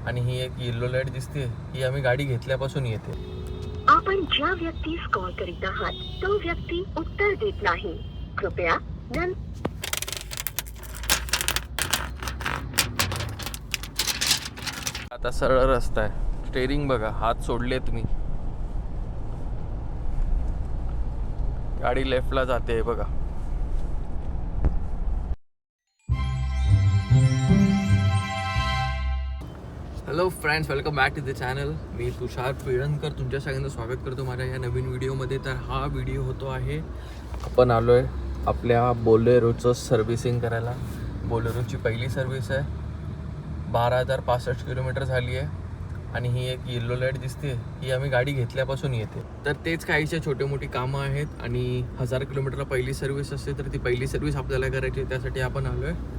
आणि ही एक yellow light दिसते, ही आम्ही गाडी घेतल्यापासून येते. आपण ज्या व्यक्तीस कॉल करीत आहात तो व्यक्ती उत्तर देत नाही. कृपया आता सरळ रस्ता आहे. स्टेरिंग बघा, हात सोडले तुम्ही, गाडी लेफ्टला जाते बघा. Hello friends, welcome back to the channel. मी तुषार पिळणकर तुमच्या सगळ्यांचं स्वागत करतो माझ्या या नवीन व्हिडिओमध्ये. तर हा व्हिडिओ होतो आहे, आपण आलो आहे आपल्या बोलेरोचं सर्व्हिसिंग करायला. बोलेरोची पहिली सर्व्हिस आहे. 12,065 किलोमीटर झाली आहे. आणि ही एक येलो लाईट दिसते, ही आम्ही गाडी घेतल्यापासून येते. तर तेच काहीशे छोटे मोठी कामं आहेत. आणि 1000 किलोमीटरला पहिली सर्व्हिस असते, तर ती पहिली सर्व्हिस आपल्याला करायची, त्यासाठी आपण आलो आहे.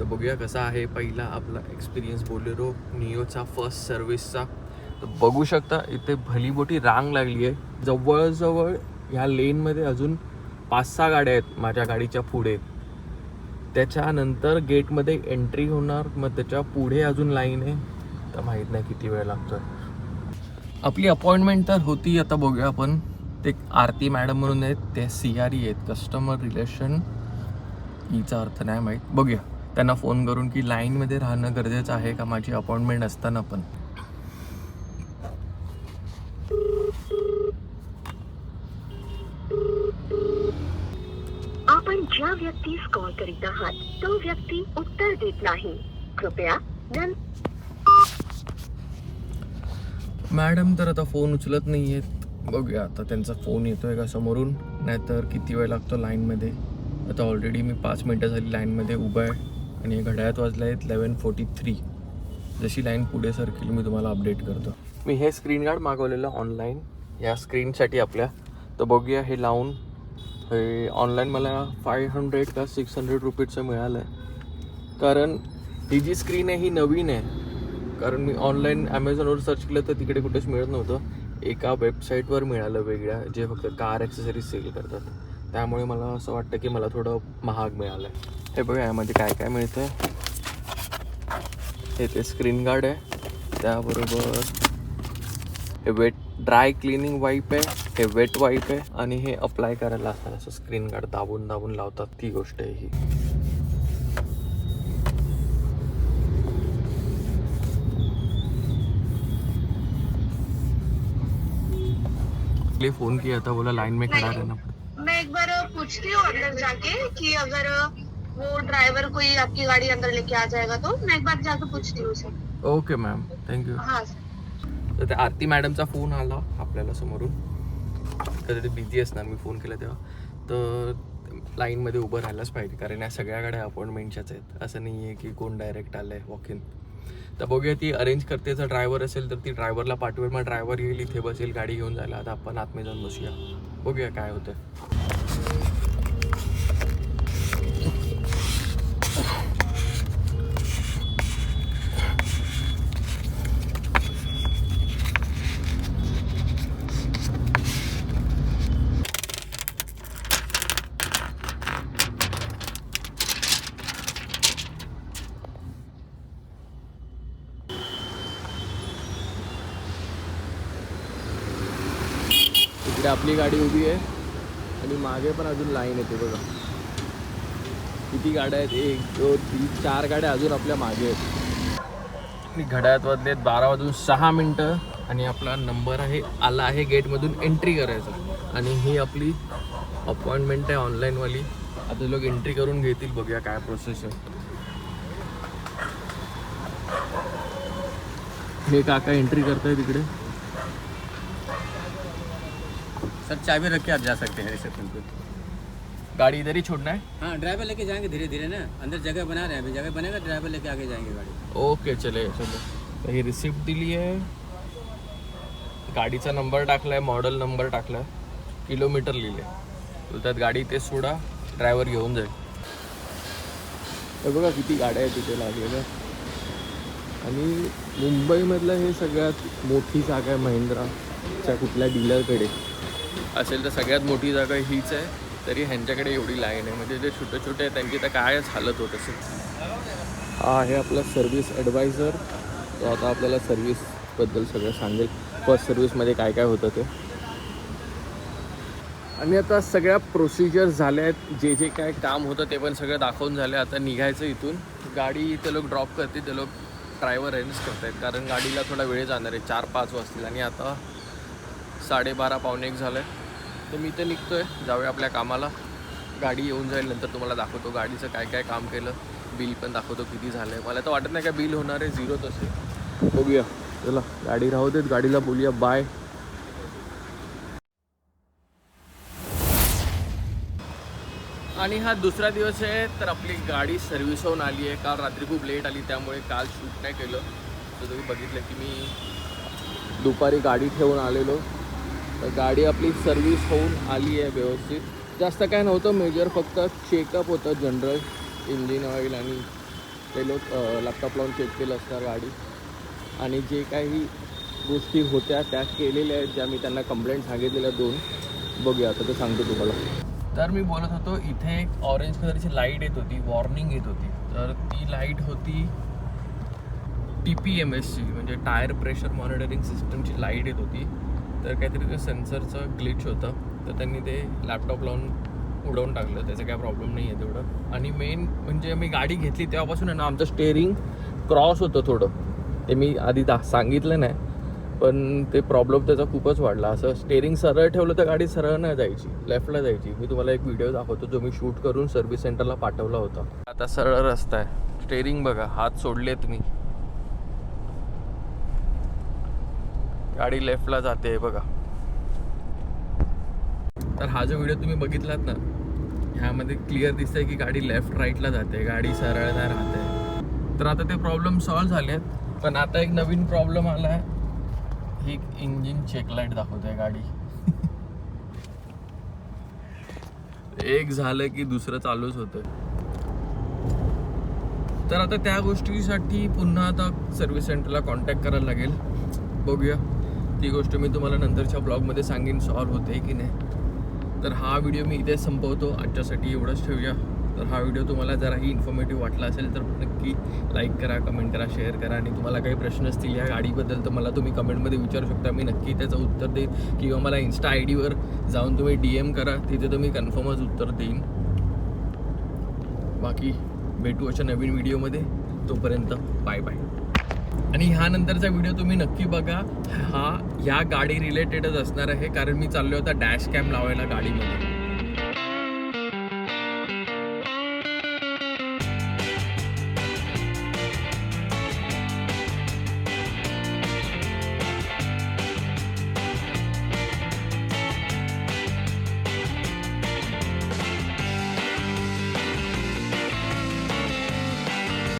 तर बघूया कसा आहे पहिला आपला एक्सपिरियन्स बोलेरो निओचा फर्स्ट सर्व्हिसचा. तर बघू शकता इथे भली मोठी रांग लागली आहे. जवळजवळ ह्या लेनमध्ये अजून 5-6 गाड्या आहेत माझ्या गाडीच्या पुढे. त्याच्यानंतर गेटमध्ये एंट्री होणार, मग त्याच्या पुढे अजून लाईन आहे. तर माहीत नाही किती वेळ लागतोय. आपली अपॉइंटमेंट तर होती, आता बघूया आपण. ते आरती मॅडम म्हणून आहेत, ते CRE आहेत, कस्टमर रिलेशन, हिचा अर्थ नाही माहीत. बघूया त्यांना फोन करून की लाईनमध्ये राहणं गरजेचं आहे का माझी अपॉइंटमेंट असताना पण. आपण ज्या व्यक्तीस कॉल करीत आहात तो व्यक्ती उत्तर देत नाही. कृपया मॅडम तर आता फोन उचलत नाही आहेत. बघूया आता त्यांचा फोन येतोय का समोरून, नाहीतर किती वेळ लागतो लाईनमध्ये. आता ऑलरेडी मी 5 मिनटं झाली लाईनमध्ये उभा आहे आणि घड्याळात वाजले आहेत 11:43. जशी लाईन पुढे सरकेल मी तुम्हाला अपडेट करतो. मी हे स्क्रीन गार्ड मागवलेलं ऑनलाईन या स्क्रीनसाठी आपल्या. तर बघूया हे लावून. हे ऑनलाईन मला 500 का 600 रुपीजचं मिळालं आहे. कारण ही जी स्क्रीन आहे ही नवीन आहे. कारण मी ऑनलाईन ॲमेझॉनवर सर्च केलं तर तिकडे कुठेच मिळत नव्हतं. एका वेबसाईटवर मिळालं वेगळ्या, जे फक्त कार ॲक्सेसरीज सेल करतात. त्यामुळे मला असं वाटतं की मला थोडं महाग मिळालं आहे. हे बघा यामध्ये काय काय मिळतं आहे. हे ते स्क्रीन गार्ड आहे, त्याबरोबर हे वेट ड्राय क्लिनिंग वाईप आहे, हे वेट वाईप आहे, आणि हे अप्लाय करायला असतात असं स्क्रीन गार्ड दाबून दाबून लावतात, ती गोष्ट आहे ही. फोन किया था, बोला लाइन में खड़ा रहना पड़ता. मैं एक बार पूछती हूँ अंदर जाके कि अगर वो ड्राइवर कोई आपकी गाड़ी अंदर लेके आ जाएगा तो मैं एक बार जाके पूछती हूँ उसे. Okay ma'am, thank you. हाँ तर त्या आरती मॅडमचा फोन आला आपल्याला समोरून. कधी ते बिझी असणार मी फोन केला तेव्हा. तर लाईनमध्ये उभं राहायलाच पाहिजे, कारण या सगळ्या गाड्या अपॉइंटमेंटच्याच आहेत. असं नाही आहे की कोण डायरेक्ट आलं आहे वॉक इन. तर बघूया ती अरेंज करते. जर ड्रायव्हर असेल तर ती ड्रायव्हरला पाठवेल, मग ड्रायव्हर येईल इथे बसेल गाडी घेऊन जायला. आता आपण आतमध्ये जाऊन बसूया, बघूया काय होतं. इकडे आपली गाडी उभी आहे आणि मागे पण अजून लाईन येते बघा. किती गाड्या आहेत, 1 2 3 4 गाड्या अजून आपल्या मागे आहेत. आणि घड्याळात वाजले 12:06 आणि आपला नंबर आहे आला आहे गेटमधून एंट्री करायचा. आणि ही आपली अपॉइंटमेंट आहे ऑनलाईनवाली. आता लोक एंट्री करून घेतील, बघूया काय प्रोसेस आहे. हे काका एंट्री करताय तिकडे. सर चाबी रख के आप जा सकते हैं रिसेप्शन पे. गाड़ी इधर ही छोड़ना है. हाँ ड्राइवर लेके जाएंगे धीरे धीरे ना, अंदर जगह बना रहे हैं, अभी जगह बनेगा ड्राइवर लेके आगे जाएंगे गाड़ी. ओके चले चलो. तर ही रिसिप्ट दिली आहे, गाडीचा नंबर टाकलाय, मॉडेल नंबर टाकलाय, किलोमीटर लिहिले. तर त्यात गाडी ते सोडा, ड्रायव्हर घेऊन जाईल. तर बघा किती गाड्या आहेत तिथे लागलेल्या. आणि मुंबईमधलं हे सगळ्यात मोठी जागा आहे महिंद्राच्या कुठल्या डीलरकडे असेल तर सगळ्यात मोठी जागा हीच आहे. तरी ह्यांच्याकडे एवढी लाईन आहे, म्हणजे जे छोटे छोटे आहे त्यांची तर कायच हालत होत असेल. हा आहे आपला सर्व्हिस ॲडवायझर तो आता आपल्याला सर्व्हिसबद्दल सगळं सांगेल, फर्स्ट सर्व्हिसमध्ये काय काय होतं ते. आणि आता सगळ्या प्रोसिजर झाल्या आहेत, जे जे काय काम होतं ते पण सगळं दाखवून झालं. आता निघायचं इथून. गाडी ते लोक ड्रॉप करतील, ते लोक ड्रायव्हर अरेंज करत आहेत, कारण गाडीला थोडा वेळ जाणार आहे, 4-5 वाजतील. आणि आता 12:30-1 झालं आहे. तर मी तर निघतो आहे, जाऊया आपल्या कामाला. गाडी येऊन जाईल, नंतर तुम्हाला दाखवतो गाडीचं काय काय काम केलं, बिल पण दाखवतो किती झालं आहे. मला तर वाटत नाही का बिल होणार आहे, 0 तसे. बघूया. चला गाडी राहू देत, गाडीला बोलूया बाय. आणि हा दुसरा दिवस आहे. तर आपली गाडी सर्व्हिस होऊन आली आहे. काल रात्री खूप लेट आली, त्यामुळे काल शूट नाही केलं. तर तुम्ही बघितलं की मी दुपारी गाडी ठेवून आलेलो. तर गाडी आपली सर्व्हिस होऊन आली आहे व्यवस्थित. जास्त काय नव्हतं मेजर, फक्त चेकअप होतं जनरल, इंजिन ऑइल, आणि ते लोक लॅपटॉप लावून चेक केलं असणार गाडी. आणि जे काही गोष्टी होत्या त्या केलेल्या आहेत, ज्या मी त्यांना कंप्लेंट सांगितलेल्या 2. बघूया आता, ते सांगतो तुम्हाला. तर मी बोलत होतो, इथे एक ऑरेंज कलरची लाईट येत होती, वॉर्निंग येत होती. तर ती लाईट होती TPMSची, म्हणजे टायर प्रेशर मॉनिटरिंग सिस्टमची लाईट येत होती. तर काहीतरी ते सेन्सरचं ग्लिच होतं, तर त्यांनी ते लॅपटॉप लावून उडवून टाकलं. त्याचा काय प्रॉब्लेम नाही आहे तेवढं. आणि मेन म्हणजे मी गाडी घेतली तेव्हापासून आहे ना, आमचं स्टेअरिंग क्रॉस होतं थोडं. ते मी आधी सांगितलं नाही, पण ते प्रॉब्लेम त्याचा खूपच वाढला. असं स्टेअरिंग सरळ ठेवलं तर गाडी सरळ नाही जायची, लेफ्टला जायची. मी तुम्हाला एक व्हिडिओ दाखवतो, जो मी शूट करून सर्व्हिस सेंटरला पाठवला होता. आता सरळ रस्ता आहे, स्टेअरिंग बघा, हात सोडलेत मी, गाडी लेफ्टला जाते बघा. तर हा जो व्हिडिओ तुम्ही बघितलात ना, ह्यामध्ये क्लिअर दिसतंय की गाडी लेफ्ट राईटला जाते, गाडी सरळ नाही राहते. तर आता ते प्रॉब्लेम सॉल्व्ह झाले आहेत. पण आता एक नवीन प्रॉब्लेम आला आहे, ही इंजिन चेक लाईट दाखवते गाडी. एक झालं की दुसरं चालूच होतं. तर आता त्या गोष्टीसाठी पुन्हा आता सर्व्हिस सेंटरला कॉन्टॅक्ट करायला लागेल. बघूया, ती गोष्ट मी तुम्हाला नंतरच्या ब्लॉगमध्ये सांगेन सॉल्व्ह होते की नाही. तर हा व्हिडिओ मी इथे संपवतो, आजच्यासाठी एवढंच ठेवूया. तर हा व्हिडिओ तुम्हाला जराही इन्फॉर्मेटिव्ह वाटला असेल तर नक्की लाईक करा, कमेंट करा, शेअर करा. आणि तुम्हाला काही प्रश्न असतील या गाडीबद्दल तर मला तुम्ही कमेंटमध्ये विचारू शकता, मी नक्की त्याचं उत्तर देईन. किंवा मला Insta ID वर जाऊन तुम्ही DM करा, तिथे तर मी कन्फर्मच उत्तर देईन. बाकी भेटू अशा नवीन व्हिडिओमध्ये, तोपर्यंत बाय बाय. आणि ह्यानंतरचा व्हिडिओ तुम्ही नक्की बघा, ह्या गाडी रिलेटेडच असणार आहे, कारण मी चाललो होता डॅश कॅम लावायला गाडीमध्ये.